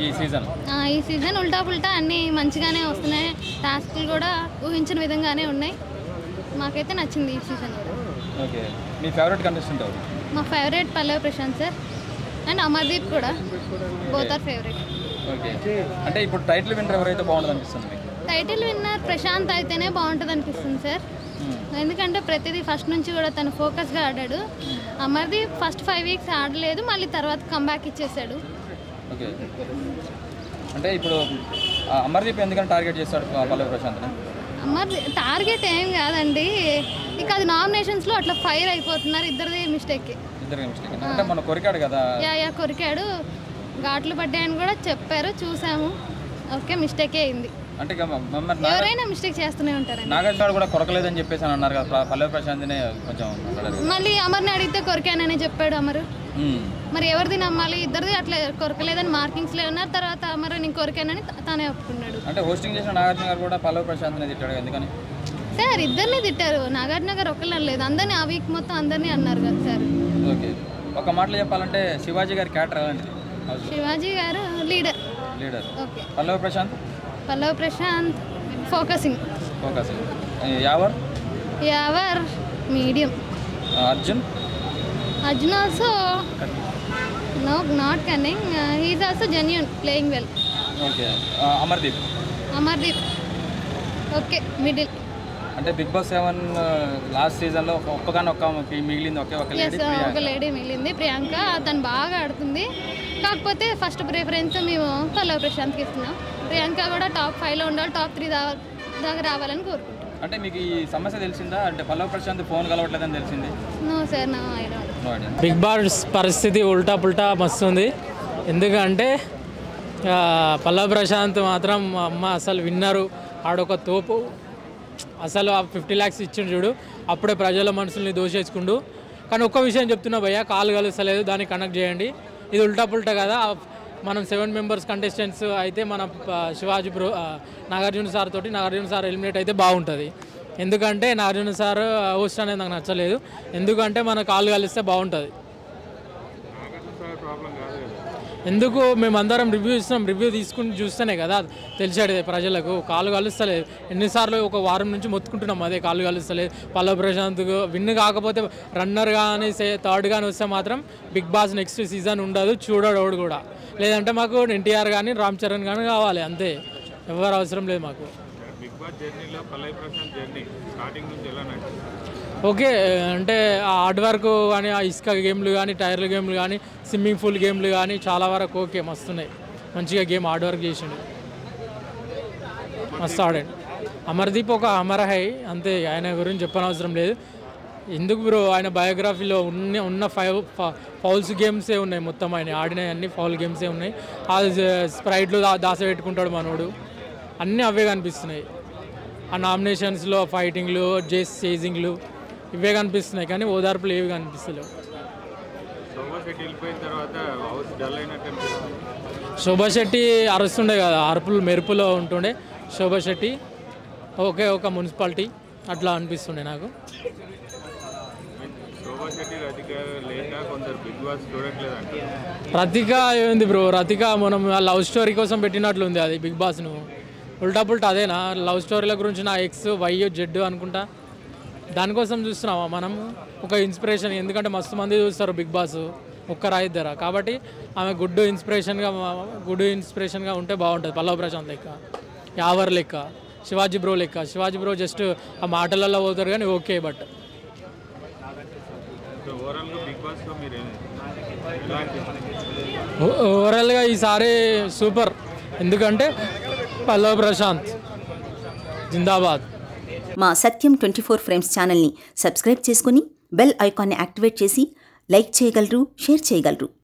ఈ సీజన్ ఉల్టా పుల్టా అన్నీ మంచిగానే వస్తున్నాయి. టాస్క్లు కూడా ఊహించిన విధంగానే ఉన్నాయి. మాకైతే నచ్చింది ఈ సీజన్. ఓకే, మీ ఫేవరెట్ కంటెస్టెంట్ ఎవరు? మా favourite Pallavi Prashanth sir and Amardeep కూడా, బోత్ ఆర్ ఫేవరెట్. ఓకే, అంటే ఇప్పుడు టైటిల్ విన్నర్ ఎవరైతే బాగుంటుంది అనిపిస్తుంది మీకు? టైటిల్ విన్నర్ ప్రశాంత్ అయితేనే బాగుంటుంది అనిపిస్తుంది సార్. ఎందుకంటే ప్రతిదీ ఫస్ట్ నుంచి కూడా తను ఫోకస్గా ఆడాడు. అమర్దీప్ ఫస్ట్ 5 వీక్స్ ఆడలేదు, మళ్ళీ తర్వాత కంబ్యాక్ ఇచ్చేసాడు. ఓకే, అంటే ఇప్పుడు అమర్దీప్ ఎందుకని టార్గెట్ చేస్తాడు పల్లవి ప్రశాంత్ని? అమర్దీప్ టార్గెట్ ఏం కాదండి, ఇక అది నామినేషన్స్లో అట్లా ఫైర్ అయిపోతున్నారు. ఇద్దరిది మిస్టేక్. అంటే మనం కొరికాడు కదా. యా కొరికాడు, ఘాట్లు పడ్డాయని కూడా చెప్పారు, చూసాము. ఓకే, మిస్టేకే అయింది. అంటే ఎవరైనా మిస్టేక్ చేస్తూనే ఉంటారు. నాగార్జున కూడా కొరకలేదని చెప్పేసి అని అన్నారు కదా, పల్లవి ప్రశాంత్నే కొంచెం. మళ్ళీ అమర్ని అడిగితే కొరికానని చెప్పాడు అమరు. మరి ఎవరిది నమ్మాలి? ఇద్దరిది అట్లా కొరకలేదని మార్కింగ్స్లో ఉన్నారు. తర్వాత అమరు నేను కొరికానని తానే ఒప్పుకున్నాడు. అంటే హోస్టింగ్ చేసిన నాగార్జున గారు కూడా పల్లవి ప్రశాంత్ని తిట్టాడు, ఎందుకని? సార్ ఇద్దరిని తిట్టారు, నాగార్జున గారు ఒకళ్ళని లేదు, అందరినీ ఆ వీక్ మొత్తం అందరినీ అన్నారు కదా సార్. ఓకే, ఒక మాటలో చెప్పాలంటే శివాజీ గారి క్యారెక్టర్ ఎలాంటిది? శివాజీ గారు leader. Okay, Pallavi Prashanth focusing. Yawar medium. Arjun also not cunning, he is also genuine, playing well. Okay, Amardeep okay middle. అంటే బిగ్ బాస్ 7 లాస్ట్ సీజన్లో ఒక్క మిగిలింది, ఒక లేడీ మిగిలింది, ప్రియాంక. తను బాగా ఆడుతుంది. కాకపోతే ఫస్ట్ ప్రిఫరెన్స్ మేము పల్లవి ప్రశాంత్కి ఇస్తున్నాం. ప్రియాంక కూడా టాప్ 5లో ఉండాలి, టాప్ 3 దాకా రావాలని కోరుకుంటాం. అంటే మీకు ఈ సమస్య తెలిసిందా? అంటే పల్లవి ప్రశాంత్ ఫోన్ కలవట్లేదని తెలిసింది? No sir, no idea. Bigg Boss పరిస్థితి ఉల్టా పుల్టా మస్తుంది. ఎందుకంటే పల్లవి ప్రశాంత్ మాత్రం అమ్మ అసలు విన్నరు, ఆడొక తోపు. అసలు ఆ 50 lakhs ఇచ్చిండు చూడు, అప్పుడే ప్రజల మనసుల్ని దోషేసుకుండు. కానీ ఒక్క విషయం చెప్తున్నా భయ్యా, కాలు కలుస్తలేదు, దాన్ని కనెక్ట్ చేయండి. ఇది ఉల్టా పుల్టా కదా. మనం 7 members కంటెస్టెంట్స్ అయితే మన శివాజీ బ్రో నాగార్జున సార్ తోటి నాగార్జున సార్ ఎలిమినేట్ అయితే బాగుంటుంది. ఎందుకంటే నాగార్జున సార్ హోస్ట్ అనేది నాకు నచ్చలేదు. ఎందుకంటే మన కాలు కలిస్తే బాగుంటుంది. ఎందుకు మేమందరం రివ్యూ ఇస్తున్నాం, రివ్యూ తీసుకుని చూస్తేనే కదా తెలిసాడు ప్రజలకు. కాలు కలుస్తలేదు, ఎన్నిసార్లు ఒక వారం నుంచి మొత్తుకుంటున్నాం అదే, కాలు కలుస్తలేదు. పల్లవి ప్రశాంత్ విన్ కాకపోతే రన్నర్ కానీ థర్డ్ కానీ వస్తే మాత్రం బిగ్ బాస్ నెక్స్ట్ సీజన్ ఉండదు, చూడడు కూడా. లేదంటే మాకు ఎన్టీఆర్ కానీ రామ్ చరణ్ కానీ కావాలి, అంతే, ఎవరు అవసరం లేదు మాకు. ఓకే, అంటే ఆ హార్డ్ వర్క్ కానీ, ఆ ఇసుక గేమ్లు కానీ, టైర్ల గేమ్లు కానీ, స్విమ్మింగ్ పూల్ గేమ్లు కానీ చాలా వరకు ఓకే మస్తున్నాయి. మంచిగా గేమ్ హార్డ్ వర్క్ చేసిండు, మస్తు ఆడండి. అమర్దీప్ ఒక అమరహై, అంతే, ఆయన గురించి చెప్పనవసరం లేదు. ఎందుకు బ్రో, ఆయన బయోగ్రఫీలో ఉన్న 5 ఫౌల్స్ గేమ్సే ఉన్నాయి మొత్తం. ఆయన ఆడినవి అన్ని ఫౌల్ గేమ్సే ఉన్నాయి. ఆ స్ప్రైట్లు దాసపెట్టుకుంటాడు మనోడు, అన్నీ అవే కనిపిస్తున్నాయి. ఆ నామినేషన్స్లో ఫైటింగ్లు, చేజింగ్లు ఇవే కనిపిస్తున్నాయి, కానీ ఓదార్పులు ఏవి కనిపిస్తలేవు. శోభా శెట్టి అరుస్తుండే కదా, అరుపులు మెరుపులో ఉంటుండే శోభా శెట్టి. ఒక మున్సిపాలిటీ అట్లా అనిపిస్తుండే నాకు. రతిక ఏంది బ్రో, రతిక మనం లవ్ స్టోరీ కోసం పెట్టినట్లుంది అది బిగ్ బాస్ను. ఉల్టా పుల్టా అదేనా? లవ్ స్టోరీల గురించి నా ఎక్స్ వై జెడ్ అనుకుంటా, దానికోసం చూస్తున్నావా మనం? ఒక ఇన్స్పిరేషన్, ఎందుకంటే మస్తు మంది చూస్తారు బిగ్ బాస్, ఒక్కరా ఇద్దరా. కాబట్టి ఆమె గుడ్ ఇన్స్పిరేషన్గా ఉంటే బాగుంటుంది. పల్లవి ప్రశాంత్ లెక్క, యావర్ లెక్క, శివాజీ బ్రో లెక్క. శివాజీ బ్రో జస్ట్ ఆ మాటలలో పోతారు కానీ ఓకే. బట్ ఓవరాల్గా ఈసారి సూపర్, ఎందుకంటే పల్లవి ప్రశాంత్ జిందాబాద్. మా సత్యం 24 ఫ్రేమ్స్ ఛానల్ని సబ్స్క్రైబ్ చేసుకుని బెల్ ఐకాన్ని యాక్టివేట్ చేసి లైక్ చేయగలరు, షేర్ చేయగలరు.